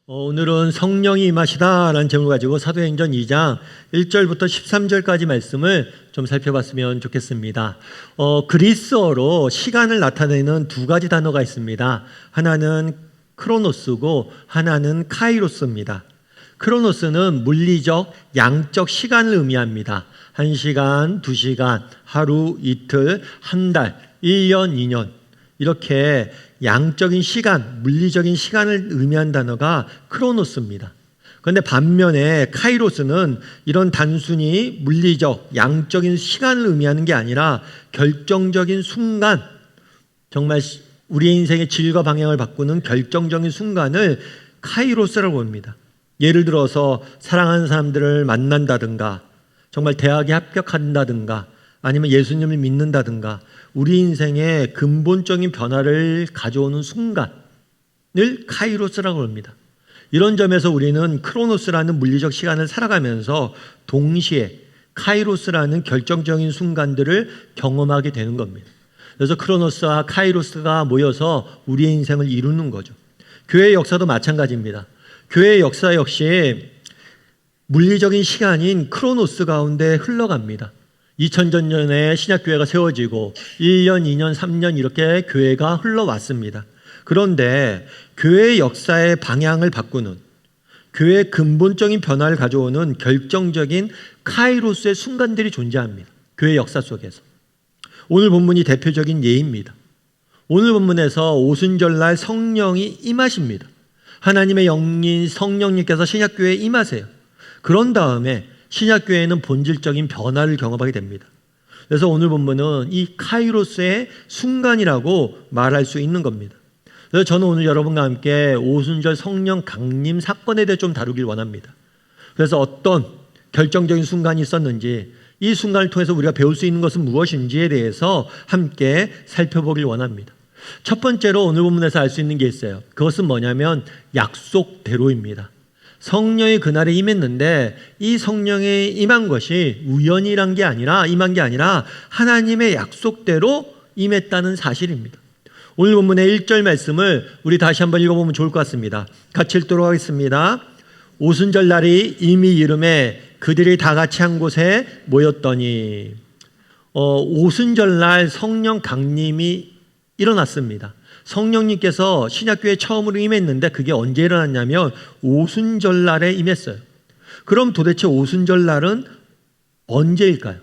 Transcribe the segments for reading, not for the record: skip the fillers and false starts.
오늘은 성령이 임하시다라는 제목을 가지고 사도행전 2장 1절부터 13절까지 말씀을 좀 살펴봤으면 좋겠습니다. 그리스어로 시간을 나타내는 두 가지 단어가 있습니다. 하나는 크로노스고 하나는 카이로스입니다. 크로노스는 물리적, 양적 시간을 의미합니다. 1시간, 2시간, 하루, 이틀, 한 달, 1년, 2년 이렇게 양적인 시간, 물리적인 시간을 의미한 단어가 크로노스입니다. 그런데 반면에 카이로스는 이런 단순히 물리적, 양적인 시간을 의미하는 게 아니라 결정적인 순간, 정말 우리의 인생의 질과 방향을 바꾸는 결정적인 순간을 카이로스라고 봅니다. 예를 들어서 사랑하는 사람들을 만난다든가, 정말 대학에 합격한다든가, 아니면 예수님을 믿는다든가, 우리 인생의 근본적인 변화를 가져오는 순간을 카이로스라고 합니다. 이런 점에서 우리는 크로노스라는 물리적 시간을 살아가면서 동시에 카이로스라는 결정적인 순간들을 경험하게 되는 겁니다. 그래서 크로노스와 카이로스가 모여서 우리의 인생을 이루는 거죠. 교회의 역사도 마찬가지입니다. 교회의 역사 역시 물리적인 시간인 크로노스 가운데 흘러갑니다. 2000년 전에 신약교회가 세워지고 1년, 2년, 3년 이렇게 교회가 흘러왔습니다. 그런데 교회의 역사의 방향을 바꾸는, 교회의 근본적인 변화를 가져오는 결정적인 카이로스의 순간들이 존재합니다. 교회의 역사 속에서. 오늘 본문이 대표적인 예입니다. 오늘 본문에서 오순절날 성령이 임하십니다. 하나님의 영인 성령님께서 신약교회에 임하세요. 그런 다음에 신약교회는 본질적인 변화를 경험하게 됩니다. 그래서 오늘 본문은 이 카이로스의 순간이라고 말할 수 있는 겁니다. 그래서 저는 오늘 여러분과 함께 오순절 성령 강림 사건에 대해 좀 다루길 원합니다. 그래서 어떤 결정적인 순간이 있었는지, 이 순간을 통해서 우리가 배울 수 있는 것은 무엇인지에 대해서 함께 살펴보길 원합니다. 첫 번째로 오늘 본문에서 알 수 있는 게 있어요. 그것은 뭐냐면 약속대로입니다. 성령이 그날에 임했는데 이 성령이 임한 것이 우연이란 게 아니라, 임한 게 아니라 하나님의 약속대로 임했다는 사실입니다. 오늘 본문의 1절 말씀을 우리 다시 한번 읽어보면 좋을 것 같습니다. 같이 읽도록 하겠습니다. 오순절 날이 이미 이름에 그들이 다 같이 한 곳에 모였더니, 오순절 날 성령 강림이 일어났습니다. 성령님께서 신약교회에 처음으로 임했는데 그게 언제 일어났냐면 오순절날에 임했어요. 그럼 도대체 오순절날은 언제일까요?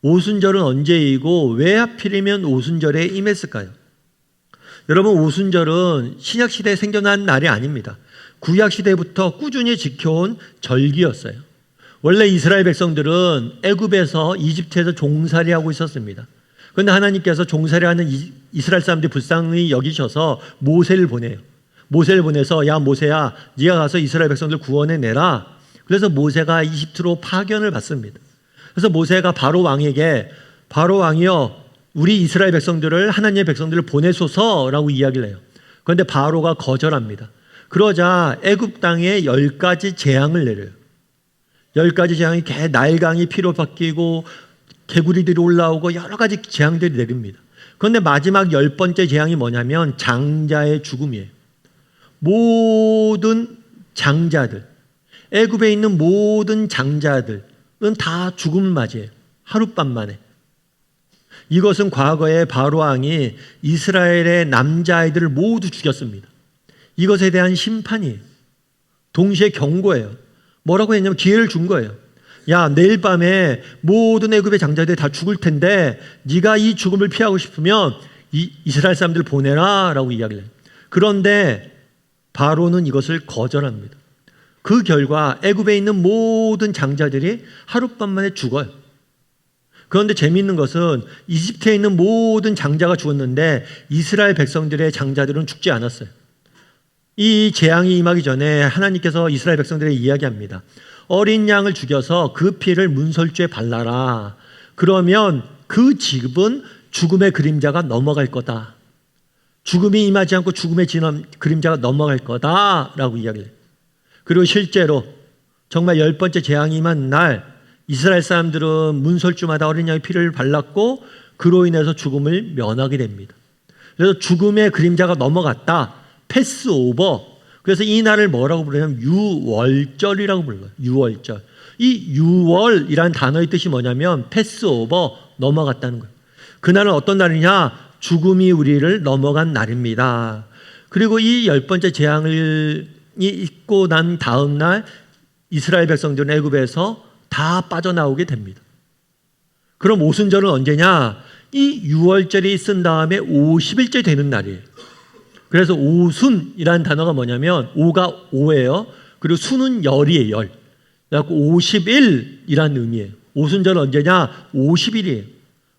오순절은 언제이고 왜 하필이면 오순절에 임했을까요? 여러분, 오순절은 신약시대에 생겨난 날이 아닙니다. 구약시대부터 꾸준히 지켜온 절기였어요. 원래 이스라엘 백성들은 애굽에서, 이집트에서 종살이하고 있었습니다. 그런데 하나님께서 종살이하는 이스라엘 사람들이 불쌍히 여기셔서 모세를 보내요. 모세를 보내서, 야 모세야, 네가 가서 이스라엘 백성들 구원해내라. 그래서 모세가 이집트로 파견을 받습니다. 그래서 모세가 바로 왕에게, 바로 왕이여, 우리 이스라엘 백성들을, 하나님의 백성들을 보내소서라고 이야기를 해요. 그런데 바로가 거절합니다. 그러자 애굽 땅에 10가지 재앙을 내려요. 10가지 재앙이, 나일강이 피로 바뀌고 개구리들이 올라오고 여러 가지 재앙들이 내립니다. 그런데 마지막 10번째 재앙이 뭐냐면 장자의 죽음이에요. 모든 장자들, 애굽에 있는 모든 장자들은 다 죽음을 맞이해요. 하룻밤 만에. 이것은 과거에 바로 왕이 이스라엘의 남자아이들을 모두 죽였습니다. 이것에 대한 심판이에요. 동시에 경고예요. 뭐라고 했냐면 기회를 준 거예요. 야, 내일 밤에 모든 애굽의 장자들이 다 죽을 텐데 네가 이 죽음을 피하고 싶으면 이스라엘 사람들을 보내라 라고 이야기를 해요. 그런데 바로는 이것을 거절합니다. 그 결과 애굽에 있는 모든 장자들이 하룻밤 만에 죽어요. 그런데 재미있는 것은 이집트에 있는 모든 장자가 죽었는데 이스라엘 백성들의 장자들은 죽지 않았어요. 이 재앙이 임하기 전에 하나님께서 이스라엘 백성들에게 이야기합니다. 어린 양을 죽여서 그 피를 문설주에 발라라. 그러면 그 집은 죽음의 그림자가 넘어갈 거다. 죽음이 임하지 않고 죽음의 그림자가 넘어갈 거다라고 이야기를 해요. 그리고 실제로 정말 10번째 재앙이 임한 날 이스라엘 사람들은 문설주마다 어린 양의 피를 발랐고 그로 인해서 죽음을 면하게 됩니다. 그래서 죽음의 그림자가 넘어갔다. 패스오버. 그래서 이 날을 뭐라고 부르냐면 유월절이라고 불러요. 유월절. 이 유월이라는 단어의 뜻이 뭐냐면 패스오버, 넘어갔다는 거예요. 그날은 어떤 날이냐? 죽음이 우리를 넘어간 날입니다. 그리고 이 10번째 재앙을 있고 난 다음 날 이스라엘 백성들은 애굽에서 다 빠져나오게 됩니다. 그럼 오순절은 언제냐? 이 유월절이 쓴 다음에 50일째 되는 날이에요. 그래서 오순이라는 단어가 뭐냐면 오가 5예요. 그리고 순은 열이에요. 열. 그래서 50일이라는 의미예요. 오순절은 언제냐? 50일이에요.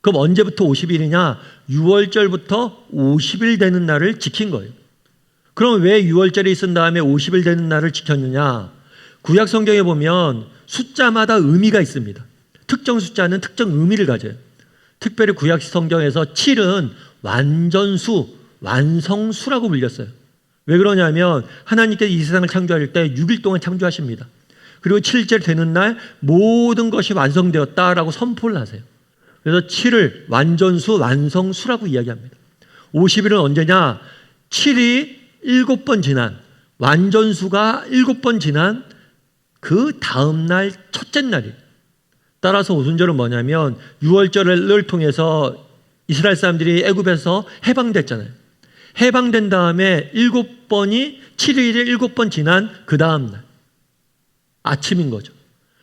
그럼 언제부터 50일이냐? 6월절부터 50일 되는 날을 지킨 거예요. 그럼 왜 6월절이 쓴 다음에 50일 되는 날을 지켰느냐? 구약 성경에 보면 숫자마다 의미가 있습니다. 특정 숫자는 특정 의미를 가져요. 특별히 구약 성경에서 7은 완전수, 완성수라고 불렸어요. 왜 그러냐면 하나님께서 이 세상을 창조할 때 6일 동안 창조하십니다. 그리고 7째 되는 날 모든 것이 완성되었다라고 선포를 하세요. 그래서 7을 완전수, 완성수라고 이야기합니다. 50일은 언제냐? 7이 7번 지난, 완전수가 7번 지난 그 다음 날 첫째 날이에요. 따라서 오순절은 뭐냐면 6월절을 통해서 이스라엘 사람들이 애굽에서 해방됐잖아요. 해방된 다음에 7번이 7일에 7번 지난 그 다음 날 아침인 거죠.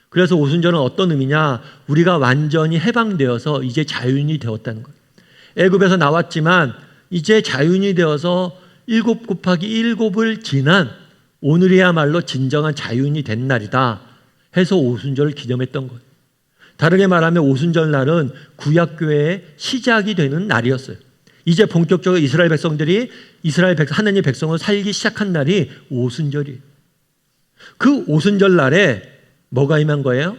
그래서 오순절은 어떤 의미냐? 우리가 완전히 해방되어서 이제 자유인이 되었다는 거예요. 애굽에서 나왔지만 이제 자유인이 되어서 7 곱하기 7을 지난 오늘이야말로 진정한 자유인이 된 날이다 해서 오순절을 기념했던 거예요. 다르게 말하면 오순절 날은 구약교회의 시작이 되는 날이었어요. 이제 본격적으로 이스라엘 백성들이 하나님의 백성을 살기 시작한 날이 오순절이에요. 그 오순절 날에 뭐가 임한 거예요?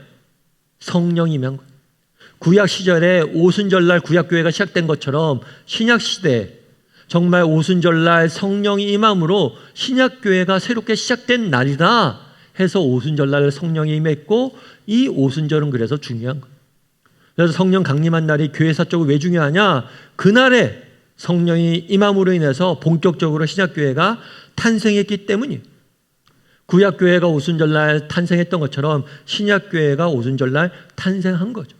성령이 임한 거예요. 구약 시절에 오순절 날 구약교회가 시작된 것처럼 신약 시대에 정말 오순절 날 성령이 임함으로 신약교회가 새롭게 시작된 날이다 해서 오순절 날 성령이 임했고 이 오순절은 그래서 중요한 거예요. 그래서 성령 강림한 날이 교회사적으로 왜 중요하냐? 그날에 성령이 임함으로 인해서 본격적으로 신약교회가 탄생했기 때문이에요. 구약교회가 오순절날 탄생했던 것처럼 신약교회가 오순절날 탄생한 거죠.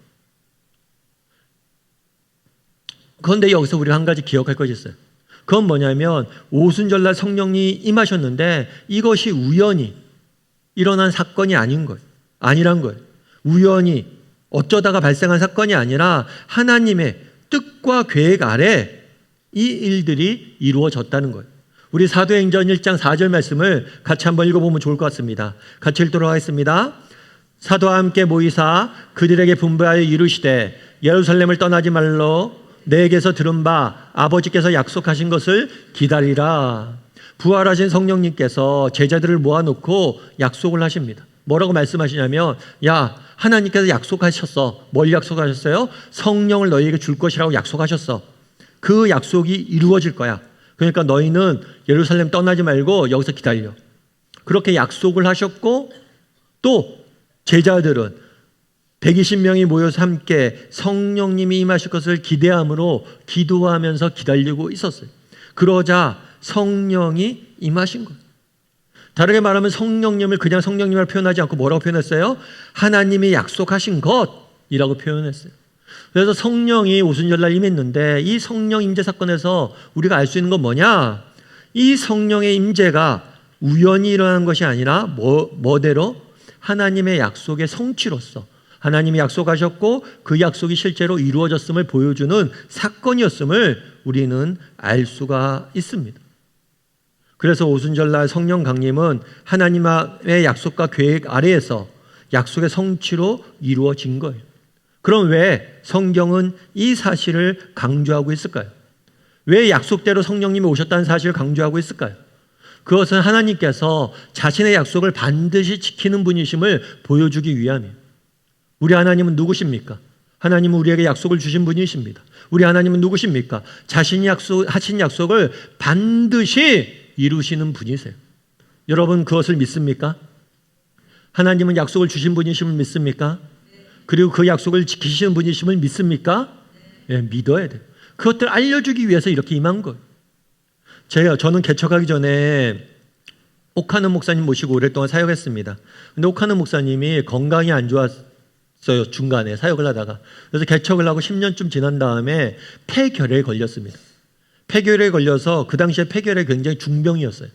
그런데 여기서 우리가 한 가지 기억할 것이 있어요. 그건 뭐냐면 오순절날 성령이 임하셨는데 이것이 우연히 일어난 사건이 아닌 거예요. 아니란 거예요. 우연히 어쩌다가 발생한 사건이 아니라 하나님의 뜻과 계획 아래 이 일들이 이루어졌다는 거예요. 우리 사도행전 1장 4절 말씀을 같이 한번 읽어보면 좋을 것 같습니다. 같이 읽도록 하겠습니다. 사도와 함께 모이사 그들에게 분부하여 이르시되 예루살렘을 떠나지 말로 내게서 들은 바 아버지께서 약속하신 것을 기다리라. 부활하신 성령님께서 제자들을 모아놓고 약속을 하십니다. 뭐라고 말씀하시냐면 야 하나님께서 약속하셨어. 뭘 약속하셨어요? 성령을 너희에게 줄 것이라고 약속하셨어. 그 약속이 이루어질 거야. 그러니까 너희는 예루살렘 떠나지 말고 여기서 기다려. 그렇게 약속을 하셨고 또 제자들은 120명이 모여서 함께 성령님이 임하실 것을 기대함으로 기도하면서 기다리고 있었어요. 그러자 성령이 임하신 거예요. 다르게 말하면 성령님을 그냥 성령님을 표현하지 않고 뭐라고 표현했어요? 하나님이 약속하신 것이라고 표현했어요. 그래서 성령이 오순절날 임했는데 이 성령 임재 사건에서 우리가 알 수 있는 건 뭐냐? 이 성령의 임재가 우연히 일어난 것이 아니라 뭐대로? 하나님의 약속의 성취로서 하나님이 약속하셨고 그 약속이 실제로 이루어졌음을 보여주는 사건이었음을 우리는 알 수가 있습니다. 그래서 오순절날 성령 강림은 하나님의 약속과 계획 아래에서 약속의 성취로 이루어진 거예요. 그럼 왜 성경은 이 사실을 강조하고 있을까요? 왜 약속대로 성령님이 오셨다는 사실을 강조하고 있을까요? 그것은 하나님께서 자신의 약속을 반드시 지키는 분이심을 보여주기 위함이에요. 우리 하나님은 누구십니까? 하나님은 우리에게 약속을 주신 분이십니다. 우리 하나님은 누구십니까? 자신이 하신 약속을 반드시 이루시는 분이세요. 여러분 그것을 믿습니까? 하나님은 약속을 주신 분이심을 믿습니까? 그리고 그 약속을 지키시는 분이심을 믿습니까? 네, 믿어야 돼요. 그것들을 알려주기 위해서 이렇게 임한 거예요. 저는 개척하기 전에 옥하는 목사님 모시고 오랫동안 사역했습니다. 근데 옥하는 목사님이 건강이 안 좋았어요. 중간에 사역을 하다가. 그래서 개척을 하고 10년쯤 지난 다음에 폐결핵에 걸렸습니다. 폐결핵에 걸려서 그 당시에 폐결핵이 굉장히 중병이었어요.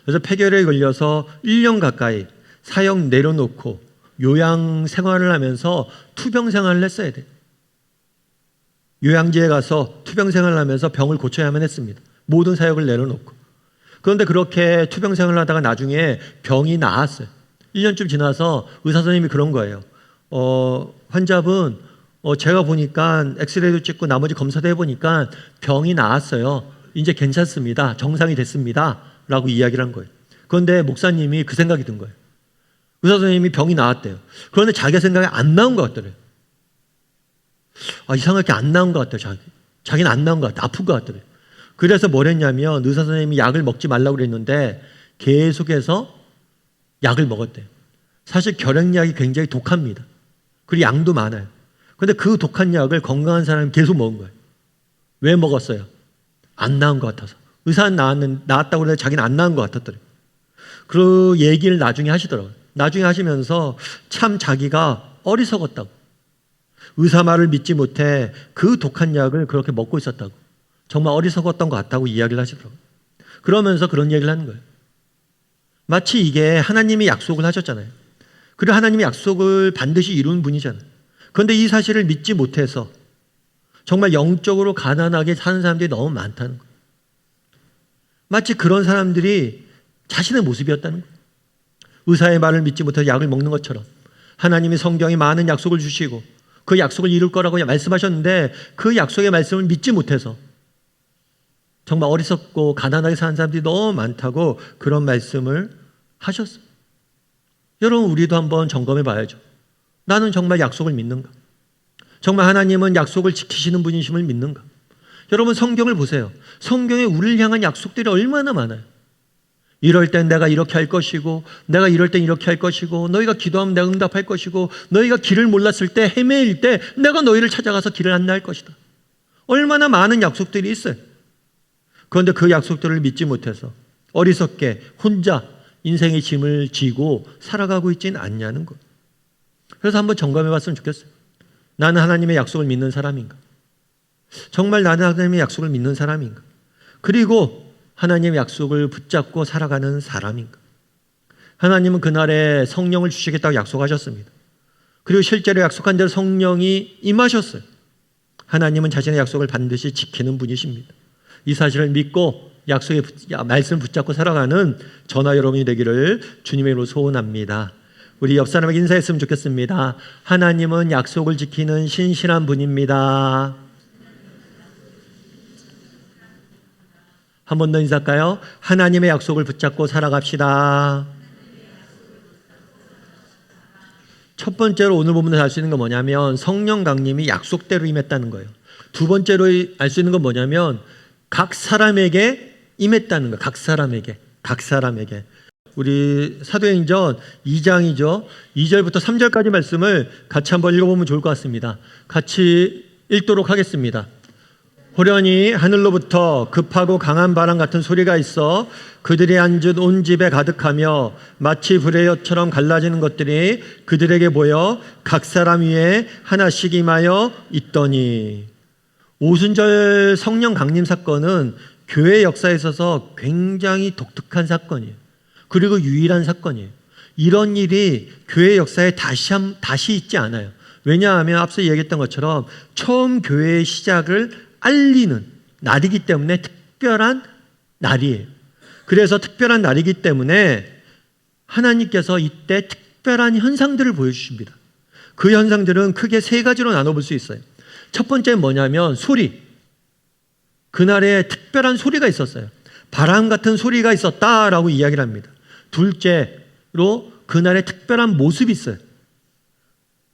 그래서 폐결핵에 걸려서 1년 가까이 사역 내려놓고 요양 생활을 하면서 투병 생활을 했어야 돼요. 요양지에 가서 투병 생활을 하면서 병을 고쳐야만 했습니다. 모든 사역을 내려놓고. 그런데 그렇게 투병 생활을 하다가 나중에 병이 나았어요. 1년쯤 지나서 의사 선생님이 그런 거예요. 환자분 제가 보니까 엑스레이도 찍고 나머지 검사도 해보니까 병이 나았어요. 이제 괜찮습니다. 정상이 됐습니다. 라고 이야기를 한 거예요. 그런데 목사님이 그 생각이 든 거예요. 의사 선생님이 병이 나았대요. 그런데 자기 생각이 안 나온 것 같더래요. 이상하게 안 나온 것 같아요. 자기는 안 나온 것 같아요. 아픈 것 같더래요. 그래서 뭘 했냐면 의사 선생님이 약을 먹지 말라고 그랬는데 계속해서 약을 먹었대요. 사실 결핵약이 굉장히 독합니다. 그리고 양도 많아요. 그런데 그 독한 약을 건강한 사람이 계속 먹은 거예요. 왜 먹었어요? 안 나은 것 같아서. 의사는 나았다고 그래도 자기는 안 나은 것 같았더래요. 그 얘기를 나중에 하시더라고요. 나중에 하시면서 참 자기가 어리석었다고. 의사 말을 믿지 못해 그 독한 약을 그렇게 먹고 있었다고. 정말 어리석었던 것 같다고 이야기를 하시더라고요. 그러면서 그런 얘기를 하는 거예요. 마치 이게 하나님이 약속을 하셨잖아요. 그리고 하나님이 약속을 반드시 이룬 분이잖아요. 그런데 이 사실을 믿지 못해서 정말 영적으로 가난하게 사는 사람들이 너무 많다는 거예요. 마치 그런 사람들이 자신의 모습이었다는 거예요. 의사의 말을 믿지 못해서 약을 먹는 것처럼 하나님이 성경에 많은 약속을 주시고 그 약속을 이룰 거라고 말씀하셨는데 그 약속의 말씀을 믿지 못해서 정말 어리석고 가난하게 사는 사람들이 너무 많다고 그런 말씀을 하셨어요. 여러분, 우리도 한번 점검해 봐야죠. 나는 정말 약속을 믿는가? 정말 하나님은 약속을 지키시는 분이심을 믿는가? 여러분, 성경을 보세요. 성경에 우리를 향한 약속들이 얼마나 많아요. 이럴 땐 내가 이렇게 할 것이고, 내가 이럴 땐 이렇게 할 것이고, 너희가 기도하면 내가 응답할 것이고, 너희가 길을 몰랐을 때, 헤매일 때 내가 너희를 찾아가서 길을 안내할 것이다. 얼마나 많은 약속들이 있어요. 그런데 그 약속들을 믿지 못해서 어리석게 혼자 인생의 짐을 지고 살아가고 있지는 않냐는 것. 그래서 한번 점검해 봤으면 좋겠어요. 나는 하나님의 약속을 믿는 사람인가? 정말 나는 하나님의 약속을 믿는 사람인가? 그리고 하나님의 약속을 붙잡고 살아가는 사람인가? 하나님은 그날에 성령을 주시겠다고 약속하셨습니다. 그리고 실제로 약속한 대로 성령이 임하셨어요. 하나님은 자신의 약속을 반드시 지키는 분이십니다. 이 사실을 믿고 약속의 말씀을 붙잡고 살아가는 저나 여러분이 되기를 주님의 이름으로 소원합니다. 우리 옆 사람에게 인사했으면 좋겠습니다. 하나님은 약속을 지키는 신실한 분입니다. 한 번 더 인사할까요? 하나님의 약속을 붙잡고 살아갑시다. 첫 번째로 오늘 본문에서 알 수 있는 건 뭐냐면 성령 강림이 약속대로 임했다는 거예요. 두 번째로 알 수 있는 건 뭐냐면 각 사람에게 임했다는 거예요. 각 사람에게. 우리 사도행전 2장이죠. 2절부터 3절까지 말씀을 같이 한번 읽어보면 좋을 것 같습니다. 같이 읽도록 하겠습니다. 호련히 하늘로부터 급하고 강한 바람 같은 소리가 있어 그들이 앉은 온 집에 가득하며 마치 불의 엿처럼 갈라지는 것들이 그들에게 보여 각 사람 위에 하나씩 임하여 있더니. 오순절 성령 강림 사건은 교회 역사에 있어서 굉장히 독특한 사건이에요. 그리고 유일한 사건이에요. 이런 일이 교회 역사에 다시 있지 않아요. 왜냐하면 앞서 얘기했던 것처럼 처음 교회의 시작을 알리는 날이기 때문에 특별한 날이에요. 그래서 특별한 날이기 때문에 하나님께서 이때 특별한 현상들을 보여주십니다. 그 현상들은 크게 세 가지로 나눠볼 수 있어요. 첫 번째는 뭐냐면 소리. 그날에 특별한 소리가 있었어요. 바람 같은 소리가 있었다라고 이야기를 합니다. 둘째로 그날에 특별한 모습이 있어요.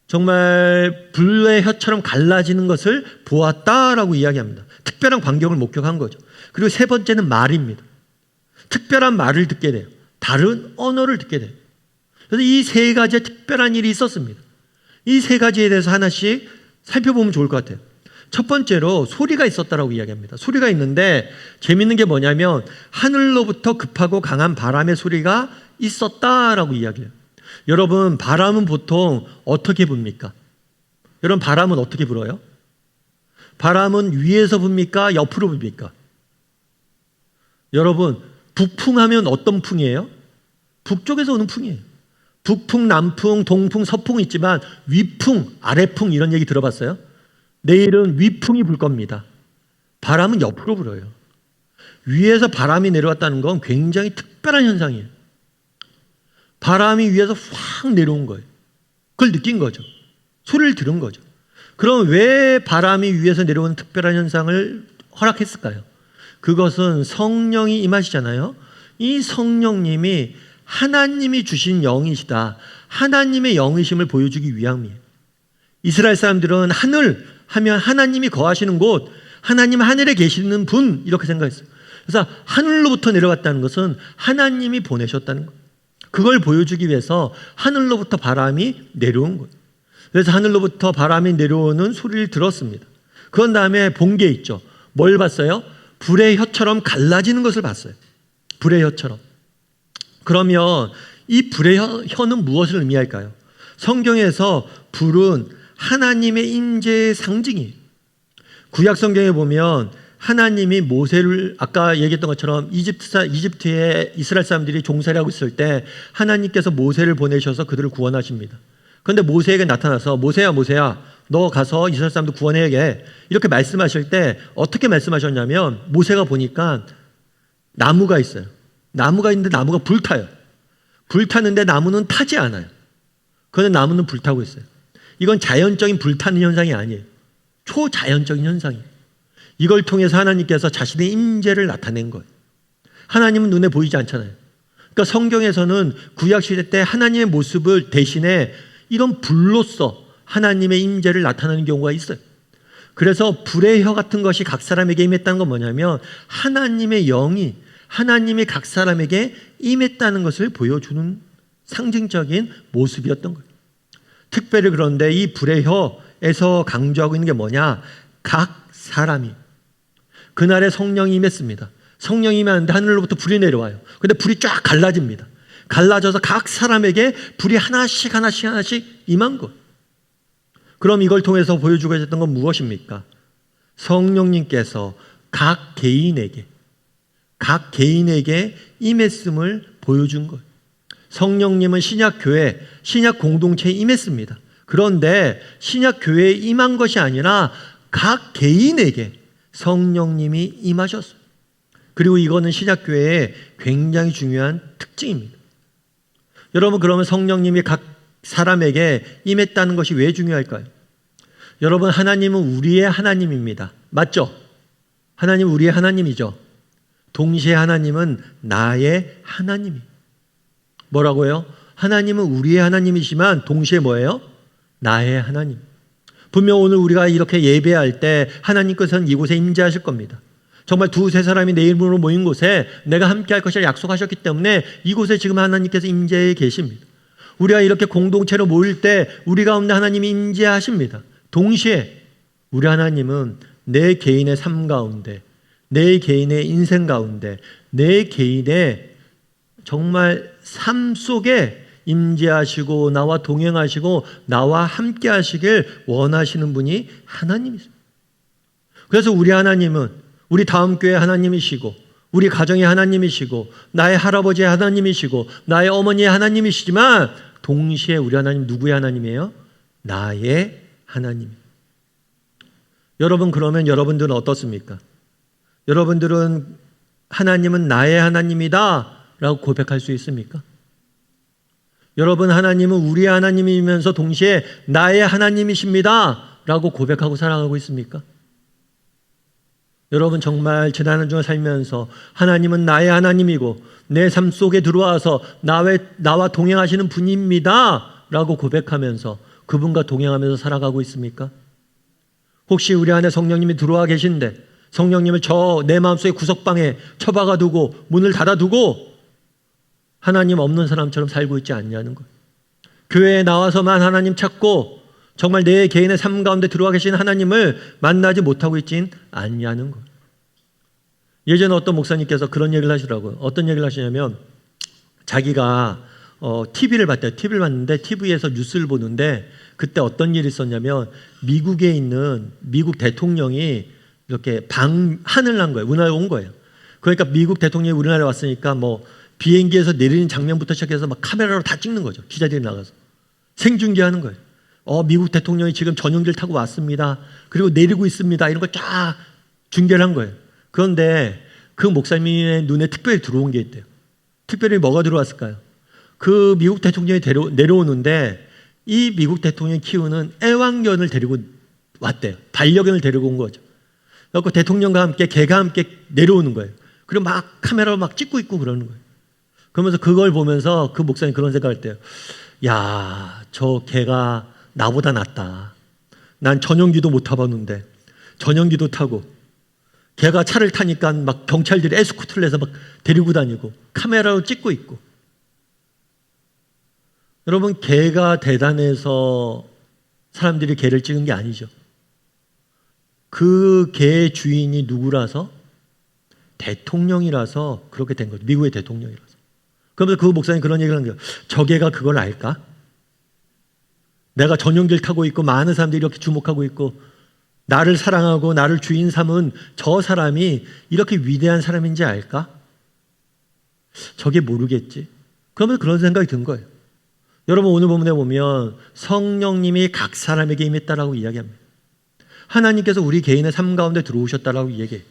정말 불의 혀처럼 갈라지는 것을 보았다라고 이야기합니다. 특별한 광경을 목격한 거죠. 그리고 세 번째는 말입니다. 특별한 말을 듣게 돼요. 다른 언어를 듣게 돼요. 그래서 이 세 가지의 특별한 일이 있었습니다. 이 세 가지에 대해서 하나씩 살펴보면 좋을 것 같아요. 첫 번째로 소리가 있었다라고 이야기합니다. 소리가 있는데 재밌는 게 뭐냐면 하늘로부터 급하고 강한 바람의 소리가 있었다라고 이야기해요. 여러분, 바람은 보통 어떻게 붑니까? 여러분, 바람은 어떻게 불어요? 바람은 위에서 붑니까? 옆으로 붑니까? 여러분, 북풍하면 어떤 풍이에요? 북쪽에서 오는 풍이에요. 북풍, 남풍, 동풍, 서풍은 있지만 위풍, 아래풍 이런 얘기 들어봤어요? 내일은 위풍이 불 겁니다. 바람은 옆으로 불어요. 위에서 바람이 내려왔다는 건 굉장히 특별한 현상이에요. 바람이 위에서 확 내려온 거예요. 그걸 느낀 거죠. 소리를 들은 거죠. 그럼 왜 바람이 위에서 내려오는 특별한 현상을 허락했을까요? 그것은 성령이 임하시잖아요. 이 성령님이 하나님이 주신 영이시다. 하나님의 영이심을 보여주기 위함이에요. 이스라엘 사람들은 하늘 하면 하나님이 거하시는 곳, 하나님 하늘에 계시는 분 이렇게 생각했어요. 그래서 하늘로부터 내려왔다는 것은 하나님이 보내셨다는 거예요. 그걸 보여주기 위해서 하늘로부터 바람이 내려온 거예요. 그래서 하늘로부터 바람이 내려오는 소리를 들었습니다. 그런 다음에 본 게 있죠. 뭘 봤어요? 불의 혀처럼 갈라지는 것을 봤어요. 불의 혀처럼. 그러면 이 불의 혀는 무엇을 의미할까요? 성경에서 불은 하나님의 임재의 상징이에요. 구약 성경에 보면 하나님이 모세를 아까 얘기했던 것처럼 이집트에 이스라엘 사람들이 종살이 하고 있을 때 하나님께서 모세를 보내셔서 그들을 구원하십니다. 그런데 모세에게 나타나서 모세야 너 가서 이스라엘 사람들 구원해야게 이렇게 말씀하실 때 어떻게 말씀하셨냐면 모세가 보니까 나무가 있어요. 나무가 있는데 나무가 불타요. 불타는데 나무는 타지 않아요. 그런데 나무는 불타고 있어요. 이건 자연적인 불타는 현상이 아니에요. 초자연적인 현상이에요. 이걸 통해서 하나님께서 자신의 임재를 나타낸 거예요. 하나님은 눈에 보이지 않잖아요. 그러니까 성경에서는 구약시대 때 하나님의 모습을 대신에 이런 불로써 하나님의 임재를 나타내는 경우가 있어요. 그래서 불의 혀 같은 것이 각 사람에게 임했다는 건 뭐냐면 하나님의 영이 하나님이 각 사람에게 임했다는 것을 보여주는 상징적인 모습이었던 거예요. 특별히 그런데 이 불의 혀에서 강조하고 있는 게 뭐냐? 각 사람이. 그날에 성령이 임했습니다. 성령이 임하는데 하늘로부터 불이 내려와요. 근데 불이 쫙 갈라집니다. 갈라져서 각 사람에게 불이 하나씩 임한 것. 그럼 이걸 통해서 보여주고 계셨던 건 무엇입니까? 성령님께서 각 개인에게 임했음을 보여준 거예요. 성령님은 신약교회, 신약공동체에 임했습니다. 그런데 신약교회에 임한 것이 아니라 각 개인에게 성령님이 임하셨어요. 그리고 이거는 신약교회의 굉장히 중요한 특징입니다. 여러분, 그러면 성령님이 각 사람에게 임했다는 것이 왜 중요할까요? 여러분, 하나님은 우리의 하나님입니다. 맞죠? 하나님은 우리의 하나님이죠. 동시에 하나님은 나의 하나님이에요. 뭐라고요? 하나님은 우리의 하나님이지만 동시에 뭐예요? 나의 하나님. 분명 오늘 우리가 이렇게 예배할 때 하나님께서는 이곳에 임재하실 겁니다. 정말 두세 사람이 내 이름으로 모인 곳에 내가 함께 할 것이라 약속하셨기 때문에 이곳에 지금 하나님께서 임재해 계십니다. 우리가 이렇게 공동체로 모일 때 우리 가운데 하나님이 임재하십니다. 동시에 우리 하나님은 내 개인의 삶 가운데, 내 개인의 인생 가운데, 내 개인의 정말 삶 속에 임재하시고 나와 동행하시고 나와 함께 하시길 원하시는 분이 하나님이세요. 그래서 우리 하나님은 우리 다음 교회 하나님이시고 우리 가정의 하나님이시고 나의 할아버지의 하나님이시고 나의 어머니의 하나님이시지만 동시에 우리 하나님 누구의 하나님이에요? 나의 하나님. 여러분, 그러면 여러분들은 어떻습니까? 여러분들은 하나님은 나의 하나님이다 라고 고백할 수 있습니까? 여러분, 하나님은 우리의 하나님이면서 동시에 나의 하나님이십니다 라고 고백하고 살아가고 있습니까? 여러분, 정말 지난 한 주간 살면서 하나님은 나의 하나님이고 내 삶 속에 들어와서 나와 동행하시는 분입니다 라고 고백하면서 그분과 동행하면서 살아가고 있습니까? 혹시 우리 안에 성령님이 들어와 계신데 성령님을 내 마음속의 구석방에 처박아 두고 문을 닫아 두고 하나님 없는 사람처럼 살고 있지 않냐는 거예요. 교회에 나와서만 하나님 찾고 정말 내 개인의 삶 가운데 들어와 계신 하나님을 만나지 못하고 있진 않냐는 것. 예전에 어떤 목사님께서 그런 얘기를 하시더라고요. 어떤 얘기를 하시냐면 자기가 TV를 봤대요. TV를 봤는데 TV에서 뉴스를 보는데 그때 어떤 일이 있었냐면 미국에 있는 미국 대통령이 이렇게 방한을 한 거예요. 우리나라에 온 거예요. 그러니까 미국 대통령이 우리나라에 왔으니까 뭐 비행기에서 내리는 장면부터 시작해서 막 카메라로 다 찍는 거죠. 기자들이 나가서 생중계하는 거예요. 미국 대통령이 지금 전용기를 타고 왔습니다. 그리고 내리고 있습니다. 이런 걸 쫙 중계를 한 거예요. 그런데 그 목사님의 눈에 특별히 들어온 게 있대요. 특별히 뭐가 들어왔을까요? 그 미국 대통령이 내려오는데 이 미국 대통령이 키우는 애완견을 데리고 왔대요. 반려견을 데리고 온 거죠. 그래서 대통령과 함께 개가 함께 내려오는 거예요. 그리고 막 카메라로 막 찍고 있고 그러는 거예요. 그러면서 그걸 보면서 그 목사님 그런 생각을 했대요. 야, 저 개가 나보다 낫다. 난 전용기도 못 타봤는데 전용기도 타고 걔가 차를 타니까 막 경찰들이 에스코트를 해서 막 데리고 다니고 카메라로 찍고 있고. 여러분, 걔가 대단해서 사람들이 걔를 찍은 게 아니죠. 그 개 주인이 누구라서? 대통령이라서 그렇게 된 거죠. 미국의 대통령이라서. 그러면서 그 목사님 그런 얘기를 하는 거예요. 저 개가 그걸 알까? 내가 전용기를 타고 있고 많은 사람들이 이렇게 주목하고 있고 나를 사랑하고 나를 주인 삼은 저 사람이 이렇게 위대한 사람인지 알까? 저게 모르겠지. 그러면 그런 생각이 든 거예요. 여러분, 오늘 본문에 보면 성령님이 각 사람에게 임했다라고 이야기합니다. 하나님께서 우리 개인의 삶 가운데 들어오셨다라고 이야기해요.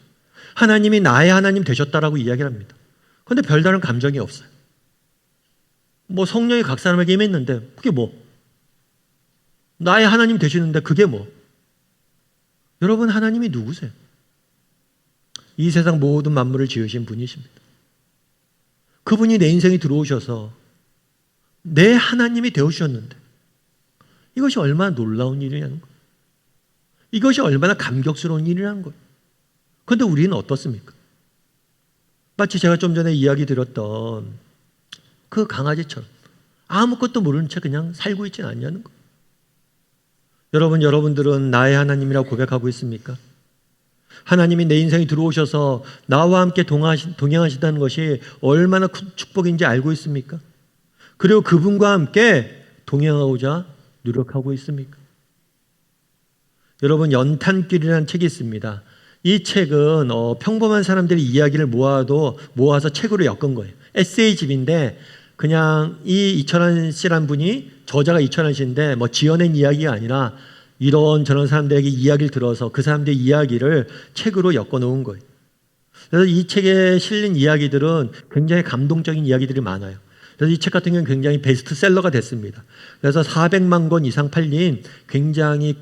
하나님이 나의 하나님 되셨다라고 이야기를 합니다. 그런데 별다른 감정이 없어요. 뭐 성령이 각 사람에게 임했는데 그게 뭐? 나의 하나님 되시는데 그게 뭐? 여러분, 하나님이 누구세요? 이 세상 모든 만물을 지으신 분이십니다. 그분이 내 인생에 들어오셔서 내 하나님이 되어주셨는데 이것이 얼마나 놀라운 일이냐는 거예요. 이것이 얼마나 감격스러운 일이라는 거예요. 그런데 우리는 어떻습니까? 마치 제가 좀 전에 이야기 드렸던 그 강아지처럼 아무것도 모르는 채 그냥 살고 있지는 않냐는 거예요. 여러분들은 나의 하나님이라고 고백하고 있습니까? 하나님이 내 인생에 들어오셔서 나와 함께 동행하시다는 것이 얼마나 큰 축복인지 알고 있습니까? 그리고 그분과 함께 동행하고자 노력하고 있습니까? 여러분, 연탄길이라는 책이 있습니다. 이 책은 평범한 사람들의 이야기를 모아서 책으로 엮은 거예요. 에세이집인데 그냥 이 이철환 씨란 분이 저자가 이철환 씨인데 뭐 지어낸 이야기가 아니라 이런저런 사람들에게 이야기를 들어서 그 사람들의 이야기를 책으로 엮어 놓은 거예요. 그래서 이 책에 실린 이야기들은 굉장히 감동적인 이야기들이 많아요. 그래서 이 책 같은 경우는 굉장히 베스트셀러가 됐습니다. 그래서 400만 권 이상 팔린 굉장히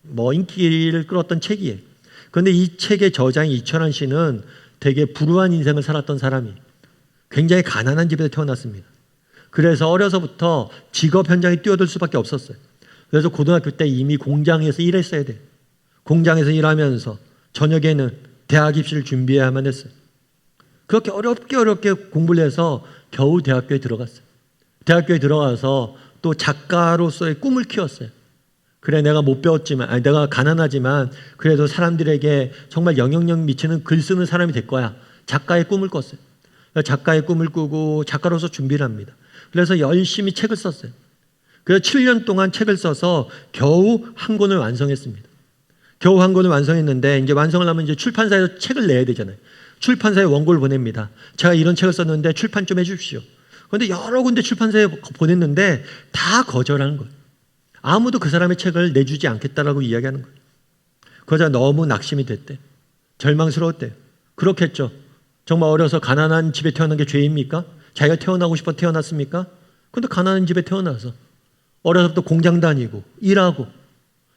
인기를 끌었던 책이에요. 그런데 이 책의 저자인 이철환 씨는 되게 불우한 인생을 살았던 사람이 굉장히 가난한 집에서 태어났습니다. 그래서 어려서부터 직업 현장에 뛰어들 수밖에 없었어요. 그래서 고등학교 때 이미 공장에서 일했어야 돼요. 공장에서 일하면서 저녁에는 대학 입시를 준비해야만 했어요. 그렇게 어렵게 공부를 해서 겨우 대학교에 들어갔어요. 대학교에 들어가서 또 작가로서의 꿈을 키웠어요. 그래, 내가 못 배웠지만, 내가 가난하지만 그래도 사람들에게 정말 영향력 미치는 글 쓰는 사람이 될 거야. 작가의 꿈을 꿨어요. 작가의 꿈을 꾸고 작가로서 준비를 합니다. 그래서 열심히 책을 썼어요. 그래서 7년 동안 책을 써서 겨우 한 권을 완성했습니다. 겨우 한 권을 완성했는데 이제 완성을 하면 이제 출판사에서 책을 내야 되잖아요. 출판사에 원고를 보냅니다. 제가 이런 책을 썼는데 출판 좀 해주십시오. 그런데 여러 군데 출판사에 보냈는데 다 거절하는 거예요. 아무도 그 사람의 책을 내주지 않겠다라고 이야기하는 거예요. 그러자 너무 낙심이 됐대. 절망스러웠대요. 그렇겠죠. 정말 어려서 가난한 집에 태어난 게 죄입니까? 자기가 태어나고 싶어 태어났습니까? 근데 가난한 집에 태어나서 어려서부터 공장 다니고 일하고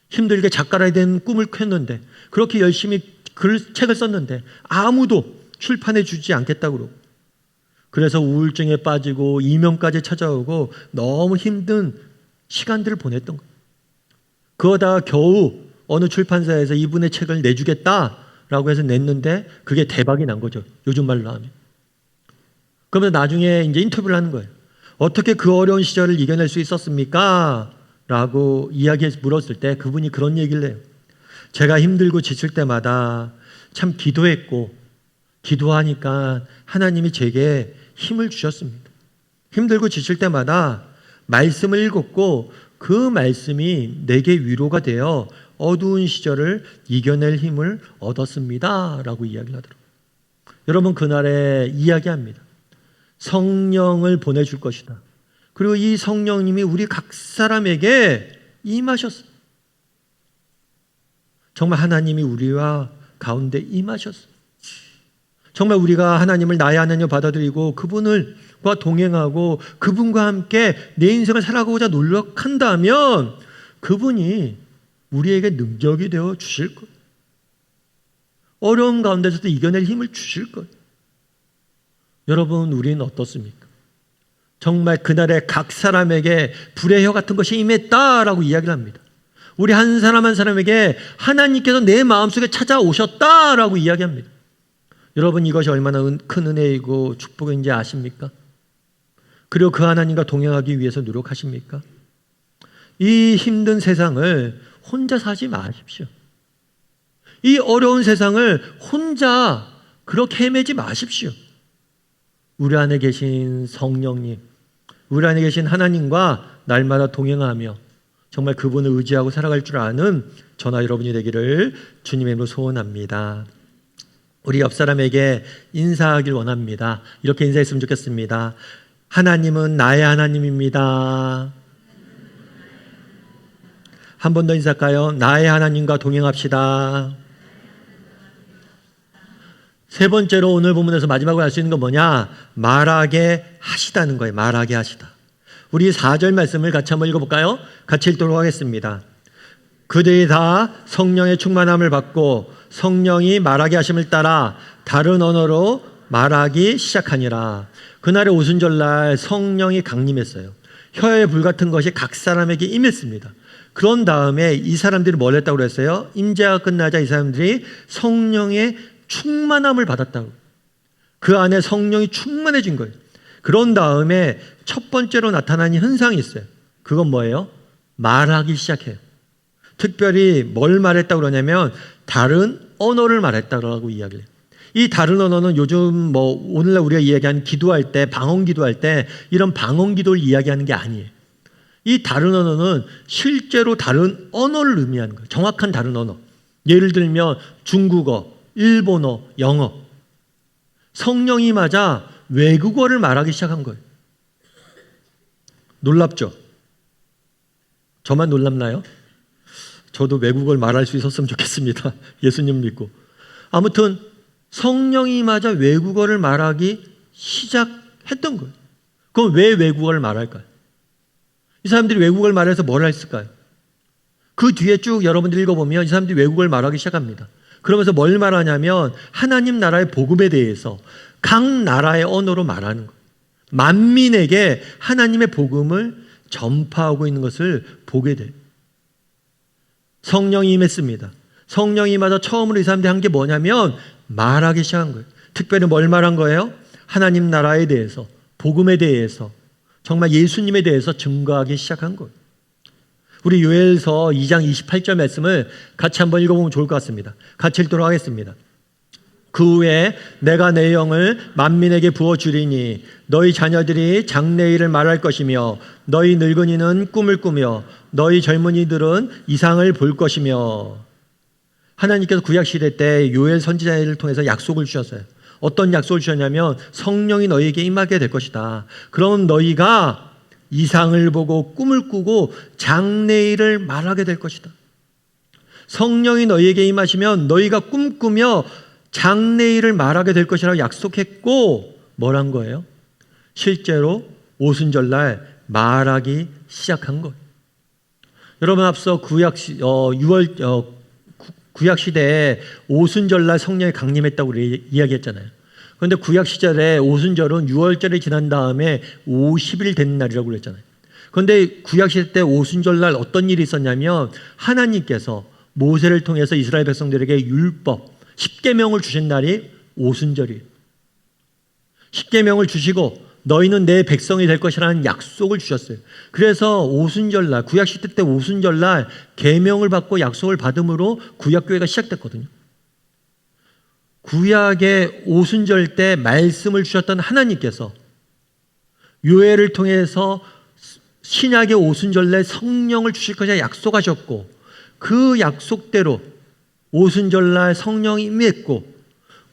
힘들게 작가라 된 꿈을 꿨는데 그렇게 열심히 책을 썼는데 아무도 출판해 주지 않겠다고 그러고 그래서 우울증에 빠지고 이명까지 찾아오고 너무 힘든 시간들을 보냈던 거예요. 그러다가 겨우 어느 출판사에서 이분의 책을 내주겠다라고 해서 냈는데 그게 대박이 난 거죠. 요즘 말로 하면. 그러면 나중에 이제 인터뷰를 하는 거예요. 어떻게 그 어려운 시절을 이겨낼 수 있었습니까? 라고 물었을 때 그분이 그런 얘기를 해요. 제가 힘들고 지칠 때마다 참 기도했고 기도하니까 하나님이 제게 힘을 주셨습니다. 힘들고 지칠 때마다 말씀을 읽었고 그 말씀이 내게 위로가 되어 어두운 시절을 이겨낼 힘을 얻었습니다. 라고 이야기를 하더라고요. 여러분, 그날에 이야기합니다. 성령을 보내줄 것이다. 그리고 이 성령님이 우리 각 사람에게 임하셨어요. 정말 하나님이 우리와 가운데 임하셨어요. 정말 우리가 하나님을 나의 하나님으로 받아들이고 그분과 동행하고 그분과 함께 내 인생을 살아가고자 노력한다면 그분이 우리에게 능력이 되어 주실 거예요. 어려움 가운데서도 이겨낼 힘을 주실 거예요. 여러분, 우리는 어떻습니까? 정말 그날에 각 사람에게 불의 혀 같은 것이 임했다라고 이야기를 합니다. 우리 한 사람 한 사람에게 하나님께서 내 마음속에 찾아오셨다라고 이야기합니다. 여러분, 이것이 얼마나 큰 은혜이고 축복인지 아십니까? 그리고 그 하나님과 동행하기 위해서 노력하십니까? 이 힘든 세상을 혼자 사지 마십시오. 이 어려운 세상을 혼자 그렇게 헤매지 마십시오. 우리 안에 계신 성령님, 우리 안에 계신 하나님과 날마다 동행하며 정말 그분을 의지하고 살아갈 줄 아는 저나 여러분이 되기를 주님의 이름으로 소원합니다. 우리 옆 사람에게 인사하길 원합니다. 이렇게 인사했으면 좋겠습니다. 하나님은 나의 하나님입니다. 한 번 더 인사할까요? 나의 하나님과 동행합시다. 세 번째로 오늘 본문에서 마지막으로 알 수 있는 건 뭐냐? 말하게 하시다는 거예요. 말하게 하시다. 우리 4절 말씀을 같이 한번 읽어볼까요? 같이 읽도록 하겠습니다. 그들이 다 성령의 충만함을 받고 성령이 말하게 하심을 따라 다른 언어로 말하기 시작하니라. 그날의 오순절날 성령이 강림했어요. 혀의 불 같은 것이 각 사람에게 임했습니다. 그런 다음에 이 사람들이 뭘 했다고 그랬어요? 임재가 끝나자 이 사람들이 성령의 충만함을 받았다고. 그 안에 성령이 충만해진 거예요. 그런 다음에 첫 번째로 나타난 현상이 있어요. 그건 뭐예요? 말하기 시작해요. 특별히 뭘 말했다고 그러냐면 다른 언어를 말했다고 이야기를 해요. 이 다른 언어는 요즘 오늘날 우리가 이야기하는 기도할 때, 방언 기도할 때 이런 방언 기도를 이야기하는 게 아니에요. 이 다른 언어는 실제로 다른 언어를 의미하는 거예요. 정확한 다른 언어. 예를 들면 중국어, 일본어, 영어. 성령이 맞아 외국어를 말하기 시작한 거예요. 놀랍죠? 저만 놀랍나요? 저도 외국어를 말할 수 있었으면 좋겠습니다. 예수님 믿고. 아무튼 성령이 맞아 외국어를 말하기 시작했던 거예요. 그럼 왜 외국어를 말할까요? 이 사람들이 외국어를 말해서 뭘 했을까요? 그 뒤에 쭉 여러분들 읽어보면 이 사람들이 외국어를 말하기 시작합니다. 그러면서 뭘 말하냐면 하나님 나라의 복음에 대해서 각 나라의 언어로 말하는 거예요. 만민에게 하나님의 복음을 전파하고 있는 것을 보게 돼요. 성령이 임했습니다. 성령이 임하자 처음으로 이 사람들이 한 게 뭐냐면 말하기 시작한 거예요. 특별히 뭘 말한 거예요? 하나님 나라에 대해서, 복음에 대해서, 정말 예수님에 대해서 증거하기 시작한 거예요. 우리 요엘서 2장 28절 말씀을 같이 한번 읽어보면 좋을 것 같습니다. 같이 읽도록 하겠습니다. 그 후에 내가 내 영을 만민에게 부어주리니 너희 자녀들이 장래일을 말할 것이며 너희 늙은이는 꿈을 꾸며 너희 젊은이들은 이상을 볼 것이며. 하나님께서 구약시대 때 요엘 선지자를 통해서 약속을 주셨어요. 어떤 약속을 주셨냐면 성령이 너희에게 임하게 될 것이다. 그럼 너희가 이상을 보고 꿈을 꾸고 장래일을 말하게 될 것이다. 성령이 너희에게 임하시면 너희가 꿈꾸며 장래일을 말하게 될 것이라고 약속했고 뭐란 거예요? 실제로 오순절날 말하기 시작한 거예요. 여러분, 앞서 구약시대에 오순절날 성령이 강림했다고 이야기했잖아요. 그런데 구약시절에 오순절은 6월절이 지난 다음에 50일 된 날이라고 그랬잖아요. 그런데 구약시대 때 오순절날 어떤 일이 있었냐면 하나님께서 모세를 통해서 이스라엘 백성들에게 율법, 10계명을 주신 날이 오순절이에요. 10계명을 주시고 너희는 내 백성이 될 것이라는 약속을 주셨어요. 그래서 오순절날, 구약시대 때 오순절날 계명을 받고 약속을 받음으로 구약교회가 시작됐거든요. 구약의 오순절 때 말씀을 주셨던 하나님께서 요엘을 통해서 신약의 오순절날 성령을 주실 것이라 약속하셨고, 그 약속대로 오순절날 성령이 임했고,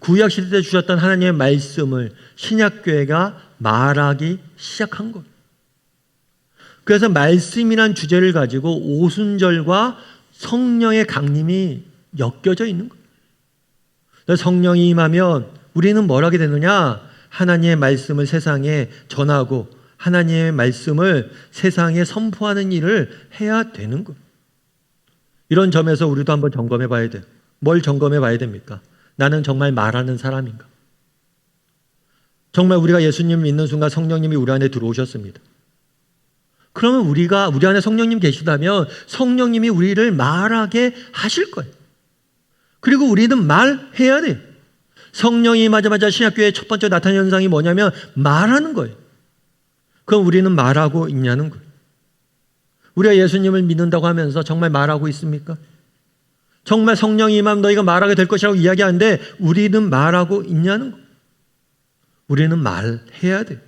구약시대 때 주셨던 하나님의 말씀을 신약교회가 말하기 시작한 거예요. 그래서 말씀이란 주제를 가지고 오순절과 성령의 강림이 엮여져 있는 거예요. 성령이 임하면 우리는 뭘 하게 되느냐? 하나님의 말씀을 세상에 전하고 하나님의 말씀을 세상에 선포하는 일을 해야 되는 거예요. 이런 점에서 우리도 한번 점검해 봐야 돼요. 뭘 점검해 봐야 됩니까? 나는 정말 말하는 사람인가? 정말 우리가 예수님을 믿는 순간 성령님이 우리 안에 들어오셨습니다. 그러면 우리 안에 성령님 계시다면 성령님이 우리를 말하게 하실 거예요. 그리고 우리는 말해야 돼요. 성령이 임하자마자 신약교회의 첫 번째 나타난 현상이 뭐냐면 말하는 거예요. 그럼 우리는 말하고 있냐는 거예요. 우리가 예수님을 믿는다고 하면서 정말 말하고 있습니까? 정말 성령이 임하면 너희가 말하게 될 것이라고 이야기하는데 우리는 말하고 있냐는 거예요. 우리는 말해야 돼요.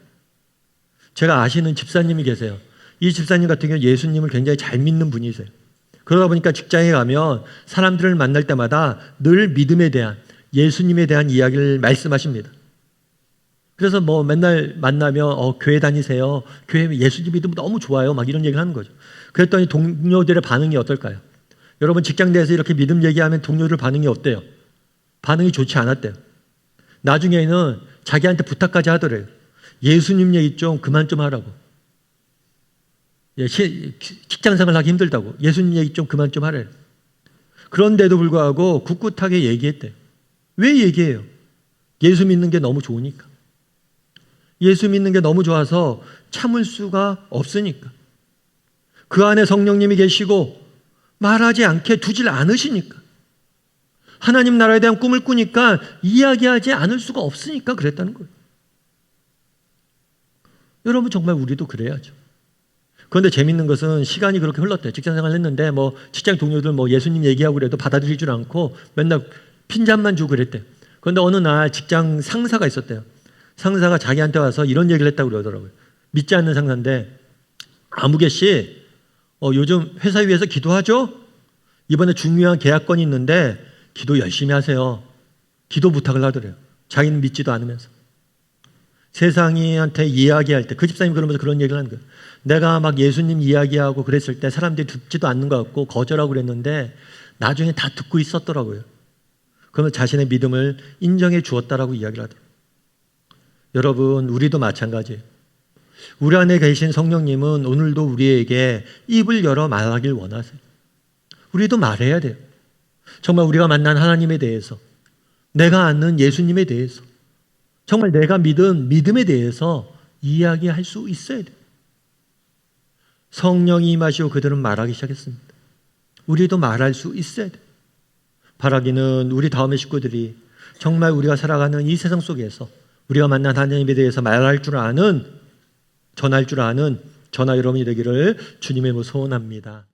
제가 아시는 집사님이 계세요. 이 집사님 같은 경우 예수님을 굉장히 잘 믿는 분이세요. 그러다 보니까 직장에 가면 사람들을 만날 때마다 늘 믿음에 대한, 예수님에 대한 이야기를 말씀하십니다. 그래서 뭐 맨날 만나면 교회 다니세요. 교회 예수님 믿음 너무 좋아요. 막 이런 얘기를 하는 거죠. 그랬더니 동료들의 반응이 어떨까요? 여러분 직장 내에서 이렇게 믿음 얘기하면 동료들 반응이 어때요? 반응이 좋지 않았대요. 나중에는 자기한테 부탁까지 하더래요. 예수님 얘기 좀 그만 좀 하라고. 직장생활 하기 힘들다고. 예수님 얘기 좀 그만 좀 하래요. 그런데도 불구하고 굳굳하게 얘기했대요. 왜 얘기해요? 예수 믿는 게 너무 좋으니까. 예수 믿는 게 너무 좋아서 참을 수가 없으니까. 그 안에 성령님이 계시고 말하지 않게 두질 않으시니까. 하나님 나라에 대한 꿈을 꾸니까 이야기하지 않을 수가 없으니까 그랬다는 거예요. 여러분 정말 우리도 그래야죠. 그런데 재밌는 것은 시간이 그렇게 흘렀대요. 직장생활 했는데 뭐 직장 동료들 뭐 예수님 얘기하고 그래도 받아들일 줄 않고 맨날 핀잔만 주고 그랬대요. 그런데 어느 날 직장 상사가 있었대요. 상사가 자기한테 와서 이런 얘기를 했다고 그러더라고요. 믿지 않는 상사인데, 아무개 씨 요즘 회사 위해서 기도하죠? 이번에 중요한 계약건이 있는데 기도 열심히 하세요. 기도 부탁을 하더래요. 자기는 믿지도 않으면서. 세상이한테 이야기할 때 그 집사님이 그러면서 그런 얘기를 하는 거예요. 내가 막 예수님 이야기하고 그랬을 때 사람들이 듣지도 않는 것 같고 거절하고 그랬는데 나중에 다 듣고 있었더라고요. 그러면 자신의 믿음을 인정해 주었다라고 이야기를 하더라고요. 여러분 우리도 마찬가지예요. 우리 안에 계신 성령님은 오늘도 우리에게 입을 열어 말하길 원하세요. 우리도 말해야 돼요. 정말 우리가 만난 하나님에 대해서, 내가 아는 예수님에 대해서, 정말 내가 믿은 믿음에 대해서 이야기할 수 있어야 돼요. 성령이 임하시고 그들은 말하기 시작했습니다. 우리도 말할 수 있어야 돼요. 바라기는 우리 다음의 식구들이 정말 우리가 살아가는 이 세상 속에서 우리가 만난 하나님에 대해서 말할 줄 아는, 전할 줄 아는 저나 여러분이 되기를 주님의 이름으로 소원합니다.